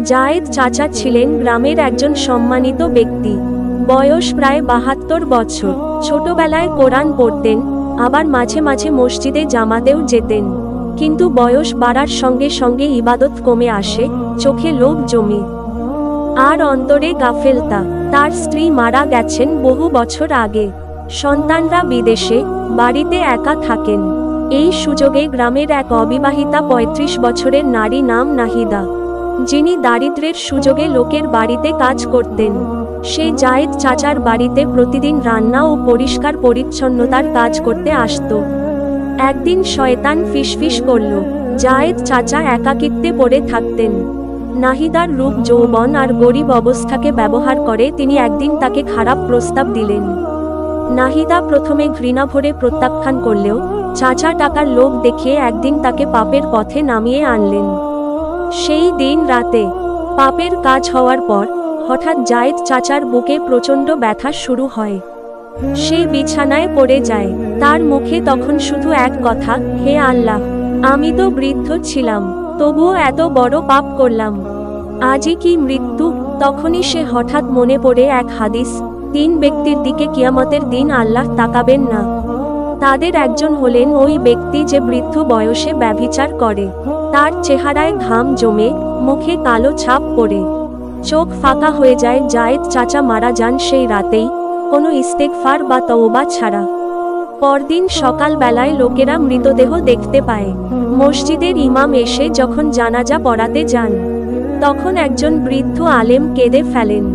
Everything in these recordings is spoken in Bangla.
জায়েদ চাচা ছিলেন গ্রামের একজন সম্মানিত ব্যক্তি। বয়স প্রায় ৭২ বছর। ছোটবেলায় কোরআন পড়তেন, আবার মাঝে মাঝে মসজিদে জামাতেও যেতেন। কিন্তু বয়স বাড়ার সঙ্গে সঙ্গে ইবাদত কমে আসে, চোখে লোভ জমে আর অন্তরে গাফেলতা। তার স্ত্রী মারা গেছেন বহু বছর আগে। সন্তানরা বিদেশে, বাড়িতে একা থাকেন। এই সুযোগে গ্রামের এক অবিবাহিতা ৩৫ বছরের নারী নাম নাহিদা, যিনি দারিদ্র্যের সুযোগে লোকের বাড়িতে কাজ করতেন। সে জায়েদ চাচার বাড়িতে প্রতিদিন রান্না ও পরিষ্কার পরিচ্ছন্নতার কাজ করতে আসত। একদিন শয়তান ফিসফিস করল। জায়েদ চাচা একাকিত্বে পড়ে থাকতেন। নাহিদার রূপ যৌবন আর গরিব অবস্থাকে ব্যবহার করে তিনি একদিন তাকে খারাপ প্রস্তাব দিলেন। নাহিদা প্রথমে ঘৃণা ভরে প্রত্যাখ্যান করলেও চাচা টাকার লোভ দেখিয়ে একদিন তাকে পাপের পথে নামিয়ে আনলেন। সেই দিন রাতে পাপের কাজ হওয়ার পর হঠাৎ জায়েদ চাচার বুকে প্রচণ্ড ব্যথা শুরু হয়। সে বিছানায় পড়ে যায়। তার মুখে তখন শুধু এক কথা, হে আল্লাহ, আমি তো বৃদ্ধ ছিলাম, তবুও এত বড় পাপ করলাম, আজই কি মৃত্যু? তখনই সে হঠাৎ মনে পড়ে এক হাদিস, ৩ ব্যক্তির দিকে কিয়ামতের দিন আল্লাহ তাকাবেন না। তাদের একজন হলেন ওই ব্যক্তি যে বৃদ্ধ বয়সে ব্যভিচার করে, তার চেহারায় ঘাম জমে, মুখে কালো ছাপ পড়ে, চোখ ফাঁকা হয়ে যায়। জায়েদ চাচা মারা যান সেই রাতেই, কোনো ইস্তেগফার বা তওবা ছাড়া। পরদিন সকালবেলায় লোকেরা মৃতদেহ দেখতে পায়। মসজিদের ইমাম এসে যখন জানাজা পড়াতে যান, তখন একজন বৃদ্ধ আলেম কেঁদে ফেলেন।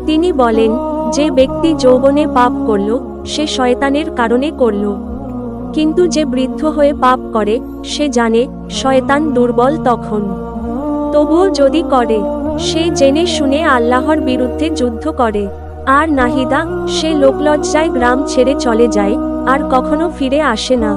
তিনি বলেন, যে ব্যক্তি যৌবনে পাপ করল সে শয়তানের কারণে করল, কিন্তু যে বৃদ্ধ হয়ে পাপ করে সে জানে শয়তান দুর্বল তখন, তবুও যদি করে সে জেনে শুনে আল্লাহর বিরুদ্ধে যুদ্ধ করে। আর নাহিদা, সে লোকলজ্জায় গ্রাম ছেড়ে চলে যায়, আর কখনো ফিরে আসে না।